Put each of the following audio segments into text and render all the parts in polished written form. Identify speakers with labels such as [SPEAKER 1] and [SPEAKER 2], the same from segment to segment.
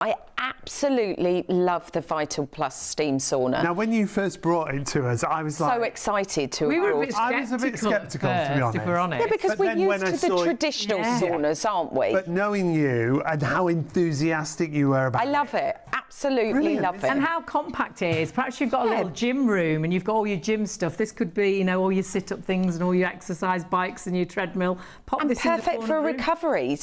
[SPEAKER 1] I absolutely love the Vital Plus steam sauna.
[SPEAKER 2] Now, when you first brought it to us, I was like...
[SPEAKER 1] so excited to
[SPEAKER 2] I was a bit sceptical, to be honest.
[SPEAKER 3] If we're honest.
[SPEAKER 1] Yeah, because we're used to the traditional saunas, aren't we?
[SPEAKER 2] But knowing you and how enthusiastic you were about
[SPEAKER 1] I love it. Absolutely love it.
[SPEAKER 3] And how compact it is. Perhaps you've got a little gym room and you've got all your gym stuff. This could be, you know, all your sit-up things and all your exercise bikes and your treadmill. Pop
[SPEAKER 1] and
[SPEAKER 3] this
[SPEAKER 1] perfect
[SPEAKER 3] in the
[SPEAKER 1] for
[SPEAKER 3] room.
[SPEAKER 1] recovery.
[SPEAKER 3] Yes.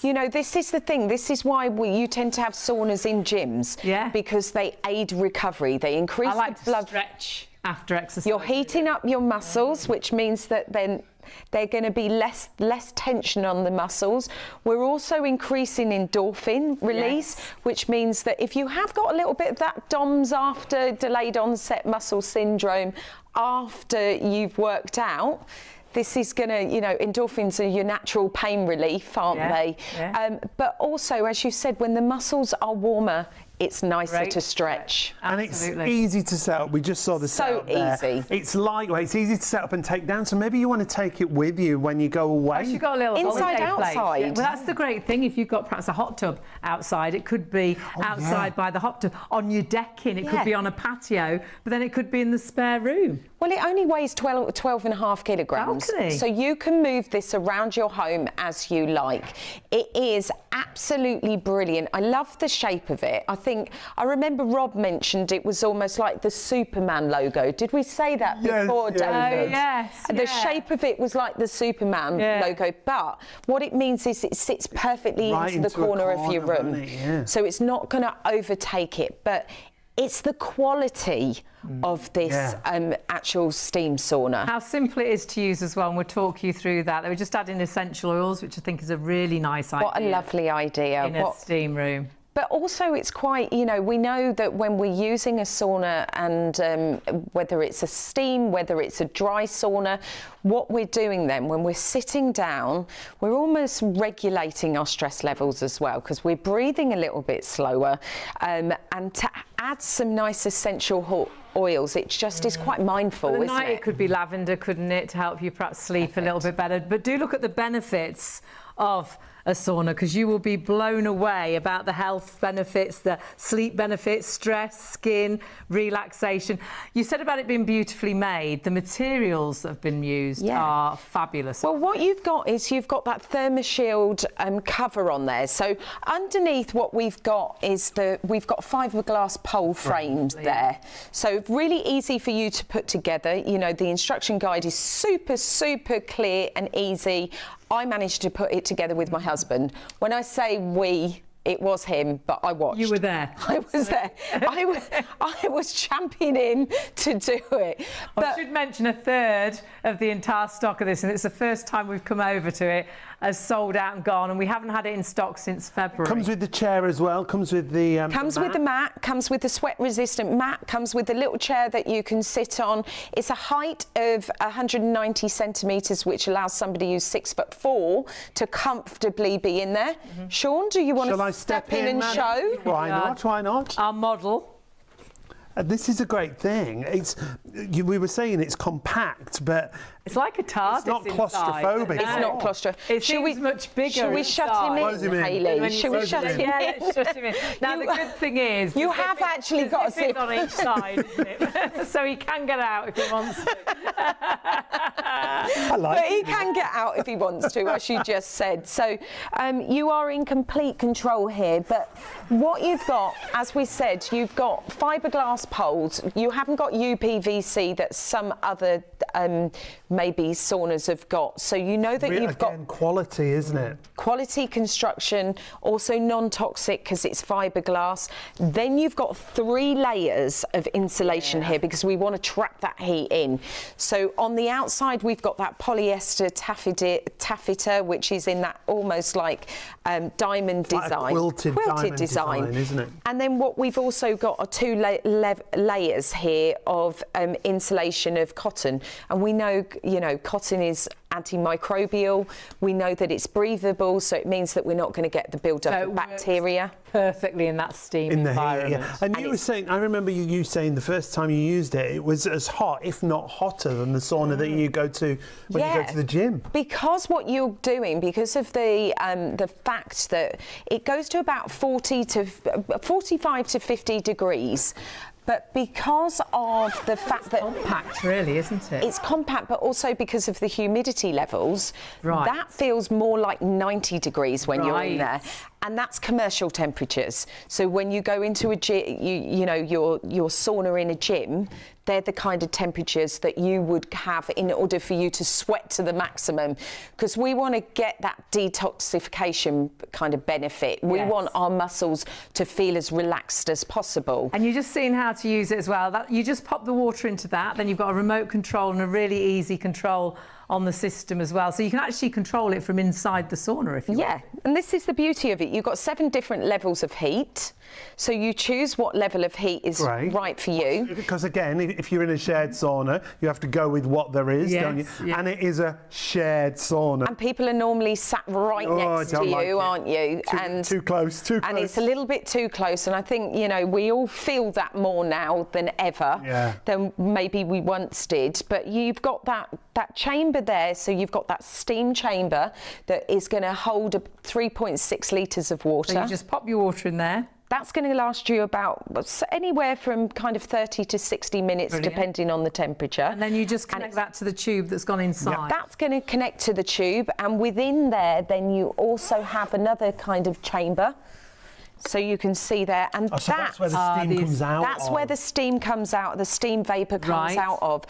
[SPEAKER 1] So, you know, this is the thing. This is why you tend to have saunas in gyms.
[SPEAKER 3] Yeah.
[SPEAKER 1] Because they aid recovery. They increase
[SPEAKER 3] the
[SPEAKER 1] blood
[SPEAKER 3] stretch after exercise.
[SPEAKER 1] You're heating up your muscles, which means that then they're going to be less tension on the muscles. We're also increasing endorphin release, which means that if you have got a little bit of that DOMS after delayed onset muscle syndrome after you've worked out, this is going to, you know, endorphins are your natural pain relief, aren't they? Yeah. But also, as you said, when the muscles are warmer, it's nicer to stretch.
[SPEAKER 2] And it's easy to set up. We just saw the setup there.
[SPEAKER 1] So easy.
[SPEAKER 2] It's lightweight. It's easy to set up and take down. So maybe you want to take it with you when you go away.
[SPEAKER 3] You've got a little
[SPEAKER 1] inside, outside.
[SPEAKER 3] Yeah. Well, that's the great thing. If you've got perhaps a hot tub outside, it could be outside by the hot tub, on your decking. It could be on a patio, but then it could be in the spare room.
[SPEAKER 1] Well, it only weighs 12.5 kilograms. So you can move this around your home as you like. It is absolutely brilliant. I love the shape of it. I remember Rob mentioned it was almost like the Superman logo. Did we say that before, David?
[SPEAKER 3] Oh, yes.
[SPEAKER 1] The shape of it was like the Superman logo, but what it means is it sits perfectly into the corner of your room. So it's not going to overtake it, but it's the quality of this actual steam sauna.
[SPEAKER 3] How simple it is to use as well, and we'll talk you through that. They were just adding essential oils, which I think is a really nice idea.
[SPEAKER 1] What a lovely idea.
[SPEAKER 3] In a steam room.
[SPEAKER 1] But also it's quite, you know, we know that when we're using a sauna and whether it's a steam, whether it's a dry sauna, what we're doing then when we're sitting down, we're almost regulating our stress levels as well, because we're breathing a little bit slower, and to add some nice essential oils, it just is quite mindful, isn't it?
[SPEAKER 3] It could be lavender, couldn't it, to help you perhaps sleep a little bit better. But do look at the benefits of a sauna, because you will be blown away about the health benefits, the sleep benefits, stress, skin, relaxation. You said about it being beautifully made. The materials that have been used are fabulous.
[SPEAKER 1] Well, what you've got is you've got that ThermoShield cover on there. So underneath what we've got is we've got fiberglass pole framed there. So really easy for you to put together. You know, the instruction guide is super, super clear and easy. I managed to put it together with my husband. When I say we, it was him, but I watched.
[SPEAKER 3] You were there.
[SPEAKER 1] I was there. I was championing to do it.
[SPEAKER 3] But I should mention a third of the entire stock of this, and it's the first time we've come over to it, has sold out and gone, and we haven't had it in stock since February.
[SPEAKER 2] Comes with the chair as well, comes with the
[SPEAKER 1] with the mat, comes with the sweat-resistant mat, comes with the little chair that you can sit on. It's a height of 190 centimetres, which allows somebody who's 6'4" to comfortably be in there. Sean, do you want to step in and show?
[SPEAKER 2] Why not? Why not?
[SPEAKER 3] Our model.
[SPEAKER 2] This is a great thing. We were saying it's compact, but
[SPEAKER 3] it's like a TARDIS.
[SPEAKER 2] It's not claustrophobic.
[SPEAKER 1] It's not claustrophobic.
[SPEAKER 3] It seems much bigger.
[SPEAKER 1] Should we shut him in, Hayley? Should we shut him in?
[SPEAKER 3] Yeah, shut him in. Now, the good thing is...
[SPEAKER 1] You have actually got a zip
[SPEAKER 3] on each side, isn't it? So he can get out if he wants to.
[SPEAKER 1] But he can get out if he wants to, as you just said. So you are in complete control here. But what you've got, as we said, you've got fiberglass poles. You haven't got UPVC that some other maybe saunas have got. So you know that you've got
[SPEAKER 2] quality, isn't it?
[SPEAKER 1] Quality construction, also non-toxic because it's fiberglass. Then you've got 3 layers of insulation here because we want to trap that heat in. So on the outside we've got that polyester taffeta, which is in that almost like diamond design.
[SPEAKER 2] Like a quilted design, isn't it?
[SPEAKER 1] And then what we've also got are 2 layers here of insulation of cotton, and we know, you know, cotton is antimicrobial. We know that it's breathable, so it means that we're not going to get the build-up of bacteria.
[SPEAKER 3] Perfectly in that steam
[SPEAKER 2] In the
[SPEAKER 3] environment.
[SPEAKER 2] heat, yeah. And you were saying, I remember you saying the first time you used it, it was as hot, if not hotter, than the sauna that you go to when you go to the gym.
[SPEAKER 1] Because what you're doing, because of the fact that it goes to about 45 to 50 degrees. But because of the fact that
[SPEAKER 3] Compact, really, isn't it?
[SPEAKER 1] it's compact, but also because of the humidity levels,
[SPEAKER 3] Right.
[SPEAKER 1] that feels more like 90 degrees when you're in
[SPEAKER 3] Right.
[SPEAKER 1] there. And that's commercial temperatures. So when you go into a gym, you know, your sauna in a gym, they're the kind of temperatures that you would have in order for you to sweat to the maximum. Because we want to get that detoxification kind of benefit. We
[SPEAKER 3] Yes.
[SPEAKER 1] want our muscles to feel as relaxed as possible.
[SPEAKER 3] And you're just seeing how to use it as well. You just pop the water into that, then you've got a remote control and a really easy control on the system as well. So you can actually control it from inside the sauna if you want.
[SPEAKER 1] Yeah, and this is the beauty of it. You've got 7 different levels of heat. So you choose what level of heat is right for you.
[SPEAKER 2] Because again, if you're in a shared sauna, you have to go with what there is, don't you?
[SPEAKER 3] Yes.
[SPEAKER 2] And it is a shared sauna.
[SPEAKER 1] And people are normally sat right next to you, aren't you?
[SPEAKER 2] Too close, too close.
[SPEAKER 1] And it's a little bit too close. And I think, you know, we all feel that more now than ever than maybe we once did. But you've got that chamber there. So you've got that steam chamber that is going to hold 3.6 litres of water.
[SPEAKER 3] So you just pop your water in there.
[SPEAKER 1] That's going to last you about anywhere from kind of 30 to 60 minutes,
[SPEAKER 3] Brilliant.
[SPEAKER 1] depending on the temperature.
[SPEAKER 3] And then you just connect that to the tube that's gone inside.
[SPEAKER 1] That's going to connect to the tube, and within there, then you also have another kind of chamber. So you can see there, and
[SPEAKER 2] so that's where the steam comes out.
[SPEAKER 1] That's where the steam comes out, the steam vapour comes
[SPEAKER 3] Right.
[SPEAKER 1] out of.